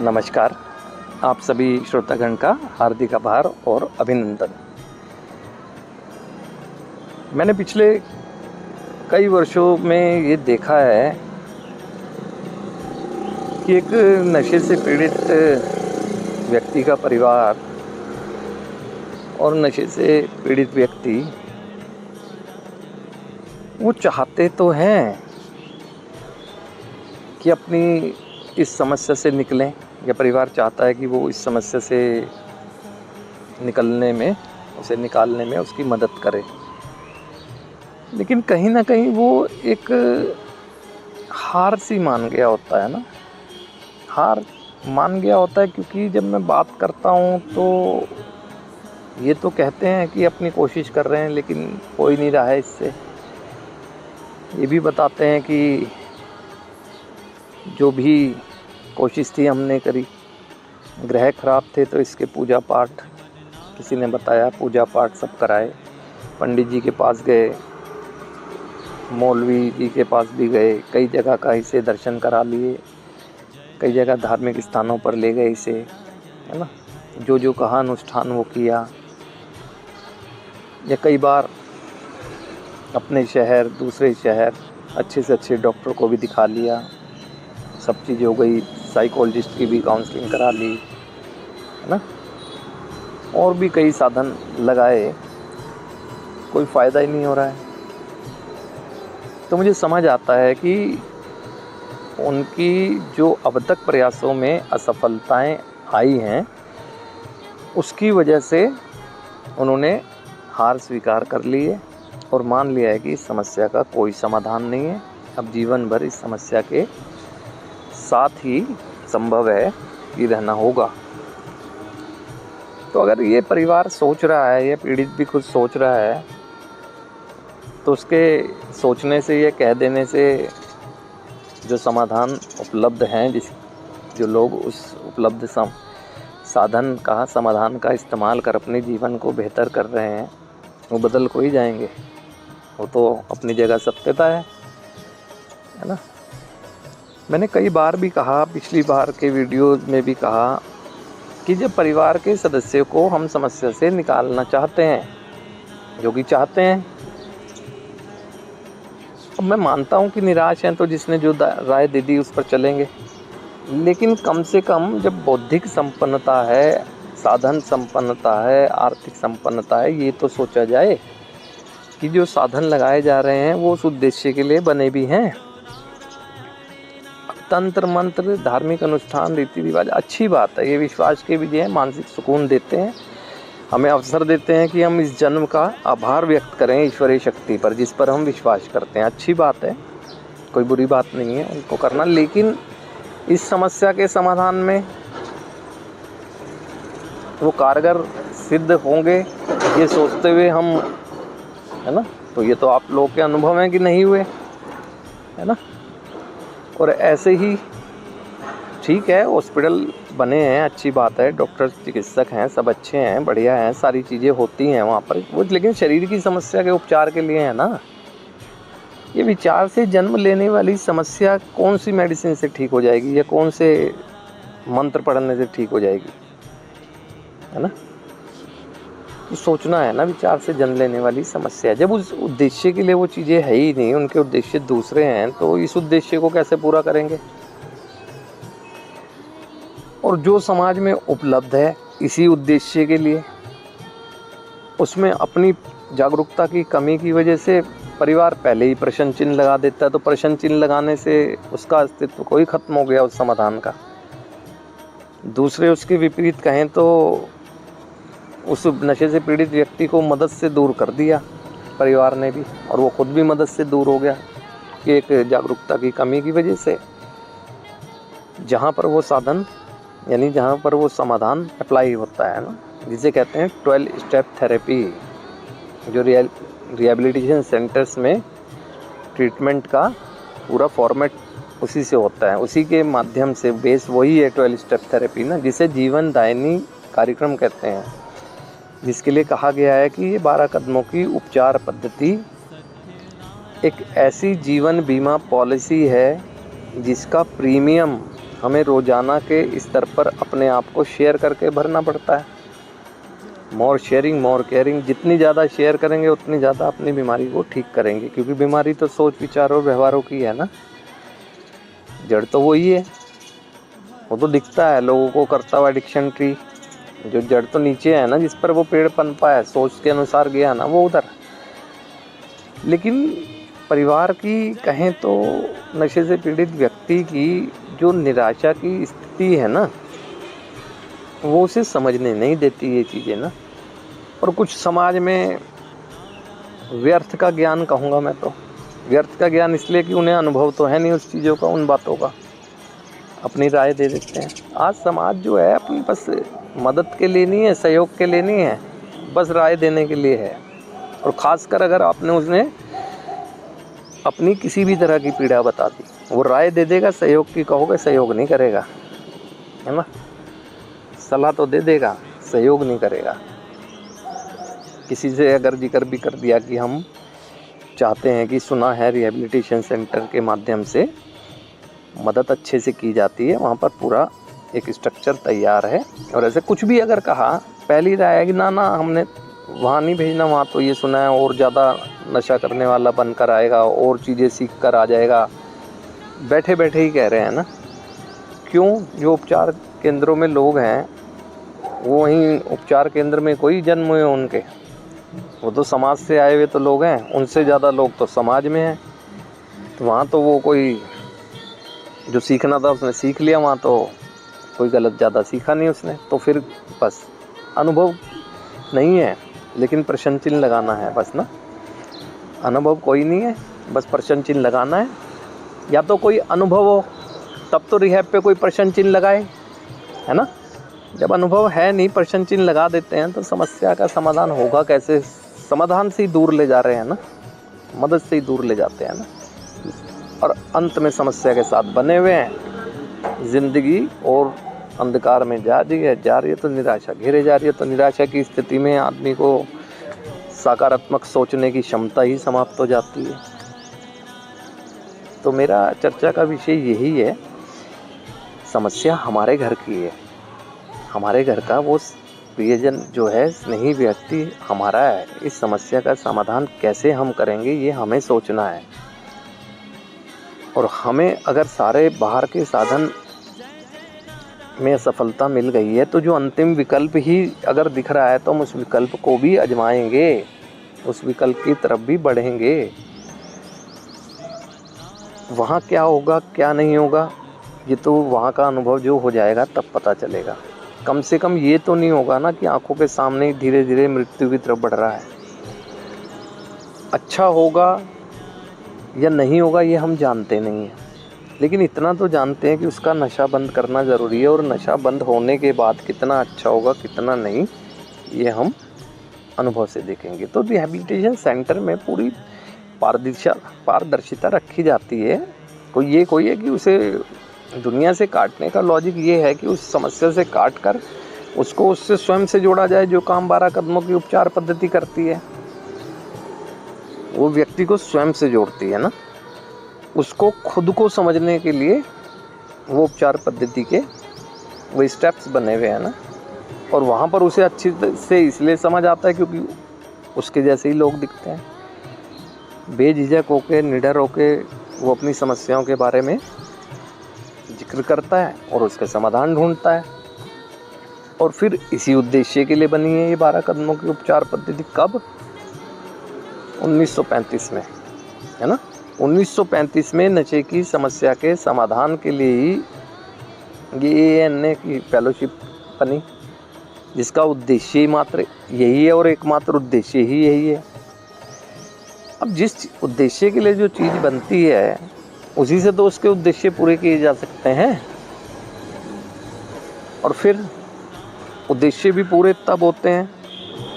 नमस्कार। आप सभी श्रोतागण का हार्दिक आभार और अभिनंदन। मैंने पिछले कई वर्षों में ये देखा है कि एक नशे से पीड़ित व्यक्ति का परिवार और नशे से पीड़ित व्यक्ति वो चाहते तो हैं कि अपनी इस समस्या से निकलें, या परिवार चाहता है कि वो इस समस्या से उसे निकालने में उसकी मदद करे, लेकिन कहीं ना कहीं वो एक हार सी मान गया होता है ना। हार मान गया होता है क्योंकि जब मैं बात करता हूँ तो ये तो कहते हैं कि अपनी कोशिश कर रहे हैं, लेकिन हो ही नहीं रहा है। इससे ये भी बताते हैं कि जो भी कोशिश थी हमने करी, ग्रह खराब थे तो इसके पूजा पाठ, किसी ने बताया पूजा पाठ सब कराए, पंडित जी के पास गए, मौलवी जी के पास भी गए, कई जगह का इसे दर्शन करा लिए, कई जगह धार्मिक स्थानों पर ले गए इसे, है ना। जो जो कहा अनुष्ठान वो किया, या कई बार अपने शहर दूसरे शहर अच्छे से अच्छे डॉक्टर को भी दिखा लिया, सब चीज़ हो गई, साइकोलॉजिस्ट की भी काउंसलिंग करा ली, है ना। और भी कई साधन लगाए, कोई फ़ायदा ही नहीं हो रहा है। तो मुझे समझ आता है कि उनकी जो अब तक प्रयासों में असफलताएं आई हैं, उसकी वजह से उन्होंने हार स्वीकार कर ली है और मान लिया है कि इस समस्या का कोई समाधान नहीं है। अब जीवन भर इस समस्या के साथ ही संभव है कि रहना होगा। तो अगर ये परिवार सोच रहा है, या पीड़ित भी खुद सोच रहा है, तो उसके सोचने से, या कह देने से जो समाधान उपलब्ध हैं, जो लोग उस उपलब्ध साधन का, समाधान का इस्तेमाल कर अपने जीवन को बेहतर कर रहे हैं, वो बदल को ही जाएंगे। वो तो अपनी जगह सत्यता है ना। मैंने कई बार भी कहा, पिछली बार के वीडियो में भी कहा, कि जब परिवार के सदस्यों को हम समस्या से निकालना चाहते हैं, जो कि चाहते हैं, अब मैं मानता हूँ कि निराश हैं तो जिसने जो राय दे दी उस पर चलेंगे, लेकिन कम से कम जब बौद्धिक संपन्नता है, साधन संपन्नता है, आर्थिक संपन्नता है, ये तो सोचा जाए कि जो साधन लगाए जा रहे हैं वो उस उद्देश्य के लिए बने भी हैं। तंत्र मंत्र, धार्मिक अनुष्ठान, रीति रिवाज अच्छी बात है, ये विश्वास के भी हैं, मानसिक सुकून देते हैं, हमें अवसर देते हैं कि हम इस जन्म का आभार व्यक्त करें ईश्वरीय शक्ति पर, जिस पर हम विश्वास करते हैं। अच्छी बात है, कोई बुरी बात नहीं है उनको करना, लेकिन इस समस्या के समाधान में वो कारगर सिद्ध होंगे ये सोचते हुए हम, है ना। तो ये तो आप लोगों के अनुभव हैं कि नहीं हुए, है ना। और ऐसे ही ठीक है, हॉस्पिटल बने हैं, अच्छी बात है, डॉक्टर चिकित्सक हैं, सब अच्छे हैं, बढ़िया हैं, सारी चीज़ें होती हैं वहाँ पर वो, लेकिन शरीर की समस्या के उपचार के लिए है ना। ये विचार से जन्म लेने वाली समस्या कौन सी मेडिसिन से ठीक हो जाएगी, या कौन से मंत्र पढ़ने से ठीक हो जाएगी, है ना। तो सोचना है ना, विचार से जन्म लेने वाली समस्या, जब उस उद्देश्य के लिए वो चीज़ें है ही नहीं, उनके उद्देश्य दूसरे हैं, तो इस उद्देश्य को कैसे पूरा करेंगे। और जो समाज में उपलब्ध है इसी उद्देश्य के लिए, उसमें अपनी जागरूकता की कमी की वजह से परिवार पहले ही प्रश्न चिन्ह लगा देता है, तो प्रश्न चिन्ह लगाने से उसका अस्तित्व कोई खत्म हो गया उस समाधान का। दूसरे उसके विपरीत कहें तो उस नशे से पीड़ित व्यक्ति को मदद से दूर कर दिया परिवार ने भी, और वो खुद भी मदद से दूर हो गया कि एक जागरूकता की कमी की वजह से। जहाँ पर वो साधन, यानी जहाँ पर वो समाधान अप्लाई होता है ना, जिसे कहते हैं 12 स्टेप थेरेपी, जो रिहैबिलिटेशन सेंटर्स में ट्रीटमेंट का पूरा फॉर्मेट उसी से होता है, उसी के माध्यम से बेस वही है 12 स्टेप थेरेपी ना, जिसे जीवन दायिनी कार्यक्रम कहते हैं, जिसके लिए कहा गया है कि ये 12 कदमों की उपचार पद्धति एक ऐसी जीवन बीमा पॉलिसी है जिसका प्रीमियम हमें रोज़ाना के स्तर पर अपने आप को शेयर करके भरना पड़ता है। मोर शेयरिंग मोर केयरिंग, जितनी ज़्यादा शेयर करेंगे उतनी ज़्यादा अपनी बीमारी को ठीक करेंगे, क्योंकि बीमारी तो सोच विचार और व्यवहारों की है ना, जड़ तो वही है। वो तो दिखता है लोगों को करता हुआ एडिक्शन ट्री, जो जड़ तो नीचे है ना, जिस पर वो पेड़ पनपा है, सोच के अनुसार गया ना वो उधर। लेकिन परिवार की कहें तो नशे से पीड़ित व्यक्ति की जो निराशा की स्थिति है ना, वो उसे समझने नहीं देती ये चीज़ें ना। और कुछ समाज में व्यर्थ का ज्ञान कहूँगा मैं तो, व्यर्थ का ज्ञान इसलिए कि उन्हें अनुभव तो है नहीं उस चीज़ों का, उन बातों का, अपनी राय दे देते हैं। आज समाज जो है अपनी बस मदद के लिए नहीं है, सहयोग के लिए नहीं है, बस राय देने के लिए है। और ख़ासकर अगर आपने उसने अपनी किसी भी तरह की पीड़ा बता दी, वो राय दे देगा, सहयोग की कहोगे सहयोग नहीं करेगा, है ना। सलाह तो दे देगा, सहयोग नहीं करेगा। किसी से अगर जिक्र भी कर दिया कि हम चाहते हैं कि सुना है रिहैबिलिटेशन सेंटर के माध्यम से मदद अच्छे से की जाती है, वहाँ पर पूरा एक स्ट्रक्चर तैयार है, और ऐसे कुछ भी अगर कहा, पहली राय है कि ना हमने वहाँ नहीं भेजना, वहाँ तो ये सुना है और ज़्यादा नशा करने वाला बनकर आएगा और चीज़ें सीख कर आ जाएगा। बैठे बैठे ही कह रहे हैं ना। क्यों? जो उपचार केंद्रों में लोग हैं वो वहीं उपचार केंद्र में कोई जन्म हुए उनके, वो तो समाज से आए हुए तो लोग हैं, उनसे ज़्यादा लोग तो समाज में हैं। तो वहाँ तो वो कोई जो सीखना था उसने सीख लिया, वहाँ तो कोई गलत ज़्यादा सीखा नहीं उसने। तो फिर बस अनुभव नहीं है, लेकिन प्रश्न चिन्ह लगाना है बस ना। अनुभव कोई नहीं है, बस प्रश्न चिन्ह लगाना है। या तो कोई अनुभव हो तब तो रिहैब पे कोई प्रश्न चिन्ह लगाए, है ना। जब अनुभव है नहीं, प्रश्न चिन्ह लगा देते हैं तो समस्या का समाधान होगा कैसे? समाधान से ही दूर ले जा रहे हैं ना, मदद से ही दूर ले जाते हैं ना, और अंत में समस्या के साथ बने हुए हैं। ज़िंदगी और अंधकार में जा रही है तो निराशा घेरे जा रही है। तो निराशा की स्थिति में आदमी को सकारात्मक सोचने की क्षमता ही समाप्त हो जाती है। तो मेरा चर्चा का विषय यही है, समस्या हमारे घर की है, हमारे घर का वो प्रियजन जो है, स्नेही व्यक्ति हमारा है। इस समस्या का समाधान कैसे हम करेंगे ये हमें सोचना है। और हमें अगर सारे बाहर के साधन में सफलता मिल गई है तो जो अंतिम विकल्प ही अगर दिख रहा है तो हम उस विकल्प को भी आजमाएंगे, उस विकल्प की तरफ भी बढ़ेंगे। वहाँ क्या होगा क्या नहीं होगा ये तो वहाँ का अनुभव जो हो जाएगा तब पता चलेगा। कम से कम ये तो नहीं होगा ना कि आंखों के सामने धीरे धीरे मृत्यु की तरफ बढ़ रहा है। अच्छा होगा या नहीं होगा ये हम जानते नहीं हैं, लेकिन इतना तो जानते हैं कि उसका नशा बंद करना ज़रूरी है, और नशा बंद होने के बाद कितना अच्छा होगा कितना नहीं ये हम अनुभव से देखेंगे। तो रिहैबिलिटेशन सेंटर में पूरी पारदर्शिता रखी जाती है। कोई है कि उसे दुनिया से काटने का लॉजिक ये है कि उस समस्या से काट कर उसको उससे स्वयं से जोड़ा जाए, जो काम 12 कदमों की उपचार पद्धति करती है। वो व्यक्ति को स्वयं से जोड़ती है ना, उसको खुद को समझने के लिए वो उपचार पद्धति के वो स्टेप्स बने हुए हैं ना। और वहाँ पर उसे अच्छी से इसलिए समझ आता है क्योंकि उसके जैसे ही लोग दिखते हैं। बेझिझक होके, निडर होके वो अपनी समस्याओं के बारे में जिक्र करता है और उसके समाधान ढूंढता है। और फिर इसी उद्देश्य के लिए बनी है ये 12 कदमों की उपचार पद्धति। कब? 1935 में, है ना। 1935 में नशे की समस्या के समाधान के लिए ही ये AANA की फेलोशिप बनी, जिसका उद्देश्य ही मात्र यही है और एकमात्र उद्देश्य ही यही है। अब जिस उद्देश्य के लिए जो चीज़ बनती है उसी से तो उसके उद्देश्य पूरे किए जा सकते हैं। और फिर उद्देश्य भी पूरे तब होते हैं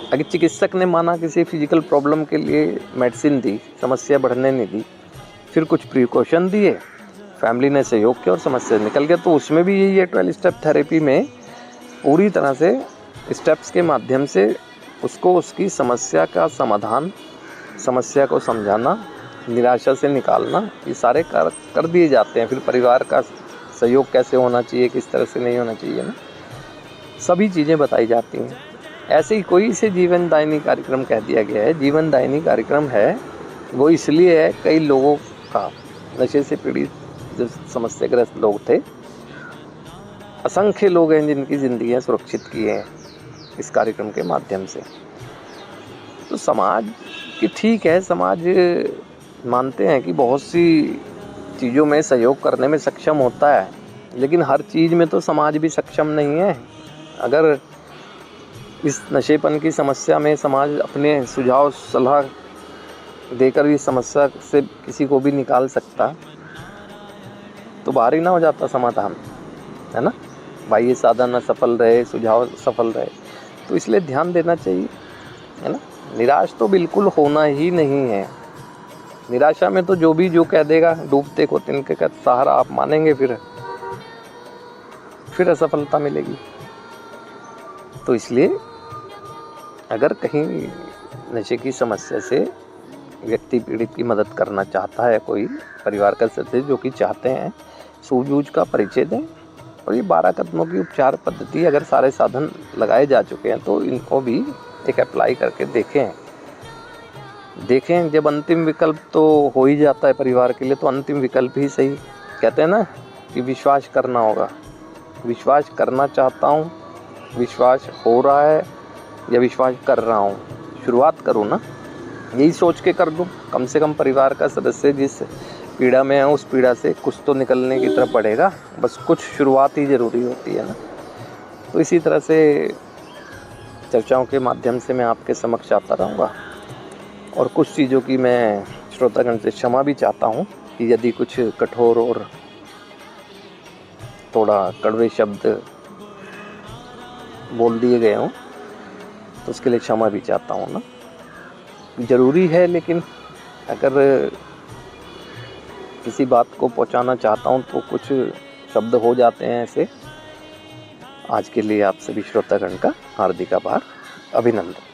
अगर चिकित्सक ने माना किसी फिजिकल प्रॉब्लम के लिए मेडिसिन दी, समस्या बढ़ने नहीं दी, फिर कुछ प्रिकॉशन दिए, फैमिली ने सहयोग किया और समस्या निकल गया। तो उसमें भी यही है, 12 स्टेप थेरेपी में पूरी तरह से स्टेप्स के माध्यम से उसको उसकी समस्या का समाधान, समस्या को समझाना, निराशा से निकालना, ये सारे कर दिए जाते हैं। फिर परिवार का सहयोग कैसे होना चाहिए, किस तरह से नहीं होना चाहिए ना, सभी चीज़ें बताई जाती हैं। ऐसे ही कोई इसे जीवनदायिनी कार्यक्रम कह दिया गया है। जीवनदायिनी कार्यक्रम है वो इसलिए है, कई लोगों का नशे से पीड़ित जो समस्याग्रस्त लोग थे, असंख्य लोग हैं जिनकी ज़िंदगियाँ सुरक्षित की हैं इस कार्यक्रम के माध्यम से। तो समाज की ठीक है, समाज मानते हैं कि बहुत सी चीज़ों में सहयोग करने में सक्षम होता है, लेकिन हर चीज़ में तो समाज भी सक्षम नहीं है। अगर इस नशेपन की समस्या में समाज अपने सुझाव सलाह देकर इस समस्या से किसी को भी निकाल सकता तो बाहर ही ना हो जाता समाधान, है ना। बाह्य साधन असफल रहे, सुझाव सफल रहे, तो इसलिए ध्यान देना चाहिए, है ना। निराश तो बिल्कुल होना ही नहीं है। निराशा में तो जो कह देगा, डूबते को तिनके का सहारा आप मानेंगे, फिर असफलता मिलेगी। तो इसलिए अगर कहीं नशे की समस्या से व्यक्ति पीड़ित की मदद करना चाहता है, कोई परिवार का सदस्य जो कि चाहते हैं, सूझबूझ का परिचय दें। और ये 12 कदमों की उपचार पद्धति, अगर सारे साधन लगाए जा चुके हैं तो इनको भी एक अप्लाई करके देखें। जब अंतिम विकल्प तो हो ही जाता है परिवार के लिए, तो अंतिम विकल्प ही सही। कहते हैं ना कि विश्वास करना होगा। विश्वास करना चाहता हूँ, विश्वास हो रहा है या विश्वास कर रहा हूँ, शुरुआत करूँ ना, यही सोच के कर दूँ। कम से कम परिवार का सदस्य जिस पीड़ा में है उस पीड़ा से कुछ तो निकलने की तरफ बढ़ेगा। बस कुछ शुरुआत ही ज़रूरी होती है ना। तो इसी तरह से चर्चाओं के माध्यम से मैं आपके समक्ष आता रहूँगा, और कुछ चीज़ों की मैं श्रोतागण से क्षमा भी चाहता हूँ कि यदि कुछ कठोर और थोड़ा कड़वे शब्द बोल दिए गए हों तो उसके लिए क्षमा भी चाहता हूँ ना। ज़रूरी है, लेकिन अगर किसी बात को पहुँचाना चाहता हूँ तो कुछ शब्द हो जाते हैं ऐसे। आज के लिए आप सभी श्रोतागण का हार्दिक आभार, अभिनंदन।